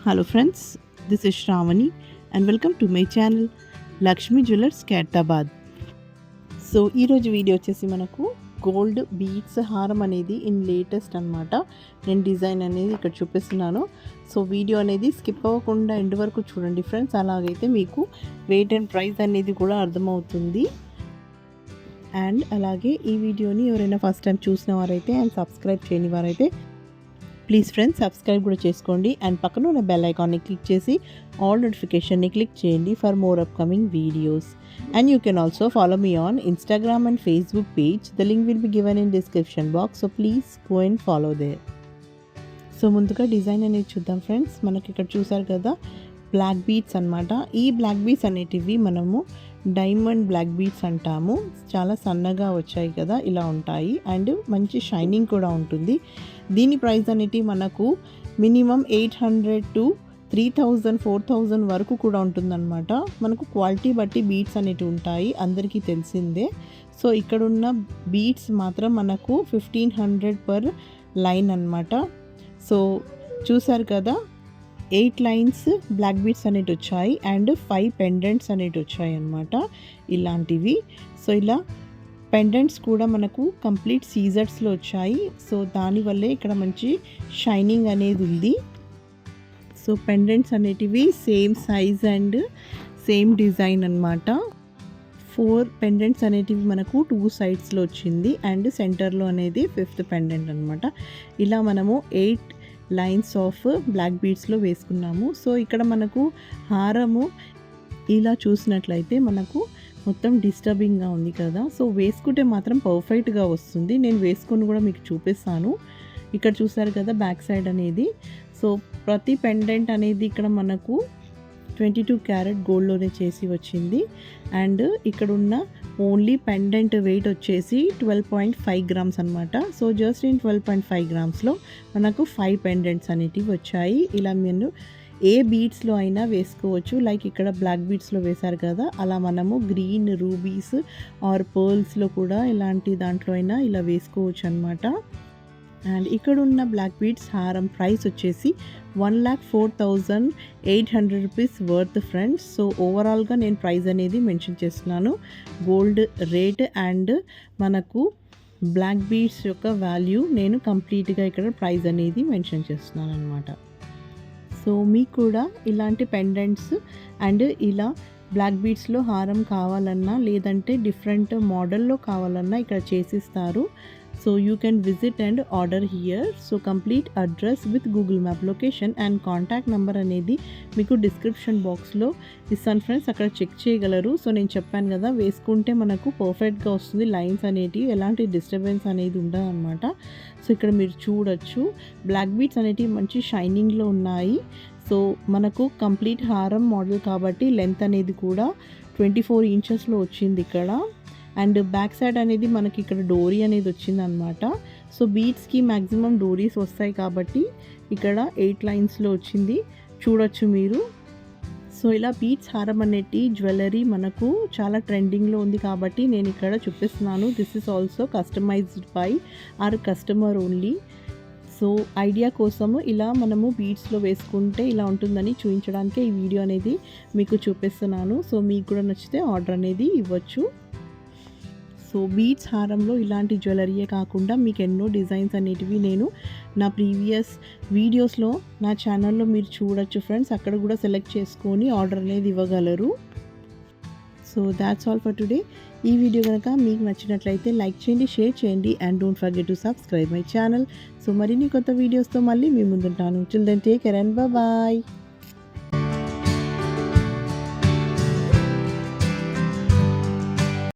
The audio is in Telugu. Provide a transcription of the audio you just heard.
Hello friends, this is Shravani and welcome to my channel Lakshmi Jewellers Khairtabad. So ఈరోజు వీడియో వచ్చేసి మనకు గోల్డ్ బీడ్స్ హారం అనేది ఇన్ లేటెస్ట్ అనమాట. నేను డిజైన్ అనేది ఇక్కడ చూపిస్తున్నాను. సో వీడియో అనేది స్కిప్ అవ్వకుండా ఎండ్ వరకు చూడండి ఫ్రెండ్స్. అలాగైతే మీకు వెయిట్ అండ్ ప్రైస్ అనేది కూడా అర్థమవుతుంది. అండ్ అలాగే ఈ వీడియోని ఎవరైనా ఫస్ట్ టైం చూసిన వారైతే అండ్ సబ్స్క్రైబ్ చేయని వారైతే ప్లీజ్ ఫ్రెండ్స్ సబ్స్క్రైబ్ కూడా చేసుకోండి. అండ్ పక్కన ఉన్న బెల్ ఐకాన్ని క్లిక్ చేసి ఆల్ నోటిఫికేషన్ని క్లిక్ చేయండి for more upcoming videos. And you can also follow me on Instagram and Facebook page. The link will be given in description box. So please go and follow there. So ముందుగా డిజైన్ అనేది చూద్దాం ఫ్రెండ్స్. మనకి ఇక్కడ చూసారు కదా బ్లాక్ బీడ్స్ అనమాట. ఈ బ్లాక్ బీడ్స్ అనేటివి మనము డైమండ్ బ్లాక్ బీడ్స్ అంటాము. చాలా సన్నగా వచ్చాయి కదా, ఇలా ఉంటాయి. అండ్ మంచి షైనింగ్ కూడా ఉంటుంది. దీని ప్రైస్ అనేది మనకు మినిమం 800 to 3000 4000 వరకు కూడా ఉంటుందన్నమాట. మనకు క్వాలిటీ బట్టి బీడ్స్ అనేవి ఉంటాయి, అందరికీ తెలిసిందే. సో ఇక్కడున్న బీడ్స్ మాత్రం మనకు 1500 పర్ లైన్ అనమాట. సో చూసారు కదా 8 లైన్స్ బ్లాక్ బీడ్స్ అనేవి వచ్చాయి అండ్ 5 పెండెంట్స్ అనేవి వచ్చాయి అన్నమాట ఇలాంటివి. సో ఇలా పెండెంట్స్ కూడా మనకు కంప్లీట్ సీజర్స్లో వచ్చాయి. సో దానివల్లే ఇక్కడ మంచి షైనింగ్ అనేది ఉంది. సో పెండెంట్స్ అనేటివి same size and same design అనమాట. 4 పెండెంట్స్ అనేటివి మనకు 2 సైడ్స్లో వచ్చింది అండ్ సెంటర్లో అనేది 5th పెండెంట్ అనమాట. ఇలా మనము 8 లైన్స్ ఆఫ్ బ్లాక్ బీడ్స్లో వేసుకున్నాము. సో ఇక్కడ మనకు హారము ఇలా చూసినట్లయితే మనకు మొత్తం డిస్టర్బింగ్గా ఉంది కదా. సో వేసుకుంటే మాత్రం పర్ఫెక్ట్గా వస్తుంది. నేను వేసుకొని కూడా మీకు చూపిస్తాను. ఇక్కడ చూసారు కదా బ్యాక్ సైడ్ అనేది. సో ప్రతి పెండెంట్ అనేది ఇక్కడ మనకు 22 క్యారెట్ గోల్డ్లోనే చేసి వచ్చింది. అండ్ ఇక్కడ ఉన్న ఓన్లీ పెండెంట్ వెయిట్ వచ్చేసి 12.5 గ్రామ్స్ అనమాట. సో జస్ట్ ఇన్ 12.5 గ్రామ్స్లో మనకు 5 పెండెంట్స్ అనేటివి వచ్చాయి. ఇలా మీరు ఏ బీడ్స్లో అయినా వేసుకోవచ్చు. లైక్ ఇక్కడ బ్లాక్ బీడ్స్లో వేశారు కదా, అలా మనము గ్రీన్ రూబీస్ ఆర్ పర్ల్స్లో కూడా ఇలాంటి దాంట్లో అయినా ఇలా వేసుకోవచ్చు అనమాట. అండ్ ఇక్కడ ఉన్న బ్లాక్ బీడ్స్ హారం ప్రైస్ వచ్చేసి 1,04,800 రూపీస్ వర్త్ ఫ్రెండ్స్. సో ఓవరాల్గా నేను ప్రైస్ అనేది మెన్షన్ చేస్తున్నాను. గోల్డ్ రేట్ అండ్ మనకు బ్లాక్ బీడ్స్ యొక్క వాల్యూ నేను కంప్లీట్గా ఇక్కడ ప్రైస్ అనేది మెన్షన్ చేస్తున్నాను అనమాట. సో మీకు కూడా ఇలాంటి పెండెంట్స్ అండ్ ఇలా బ్లాక్ బీడ్స్లో హారం కావాలన్నా లేదంటే డిఫరెంట్ మోడల్లో కావాలన్నా ఇక్కడ చేసిస్తారు. So you can visit and order here. So complete address with Google map location and contact number అనేది మీకు డిస్క్రిప్షన్ బాక్స్లో ఇస్తాను ఫ్రెండ్స్. అక్కడ చెక్ చేయగలరు. సో నేను చెప్పాను కదా వేసుకుంటే మనకు పర్ఫెక్ట్గా వస్తుంది. లైన్స్ అనేటివి ఎలాంటి డిస్టర్బెన్స్ అనేది ఉండదు అనమాట. సో ఇక్కడ మీరు చూడొచ్చు బ్లాక్ బీడ్స్ అనేటివి మంచి షైనింగ్లో ఉన్నాయి. సో మనకు కంప్లీట్ హారం మోడల్ కాబట్టి లెంత్ అనేది కూడా 24 ఇంచెస్లో వచ్చింది ఇక్కడ. అండ్ బ్యాక్ సైడ్ అనేది మనకి ఇక్కడ డోరీ అనేది వచ్చిందనమాట. సో బీడ్స్కి మ్యాక్సిమం డోరీస్ వస్తాయి కాబట్టి ఇక్కడ 8 లైన్స్లో వచ్చింది, చూడొచ్చు మీరు. సో ఇలా బీడ్స్ హారం అనేది జ్యువెలరీ మనకు చాలా ట్రెండింగ్లో ఉంది కాబట్టి నేను ఇక్కడ చూపిస్తున్నాను. This is also customized by our customer only. So idea కోసము ఇలా మనము బీడ్స్లో వేసుకుంటే ఇలా ఉంటుందని చూపించడానికే ఈ వీడియో అనేది మీకు చూపిస్తున్నాను. సో మీకు కూడా నచ్చితే ఆర్డర్ అనేది ఇవ్వచ్చు. సో బీడ్స్ హారంలో ఇలాంటి జ్యువెలరీయే కాకుండా మీకు ఎన్నో డిజైన్స్ అనేటివి నేను నా ప్రీవియస్ వీడియోస్లో నా ఛానల్లో మీరు చూడొచ్చు ఫ్రెండ్స్. అక్కడ కూడా సెలెక్ట్ చేసుకొని ఆర్డర్ అనేది ఇవ్వగలరు. So that's all for today. ఈ వీడియో కనుక మీకు నచ్చినట్లయితే లైక్ చేయండి, షేర్ చేయండి and don't forget to subscribe my channel. So మరిన్ని కొత్త వీడియోస్తో మళ్ళీ మీ ముందుంటాను. Till then take care and bye.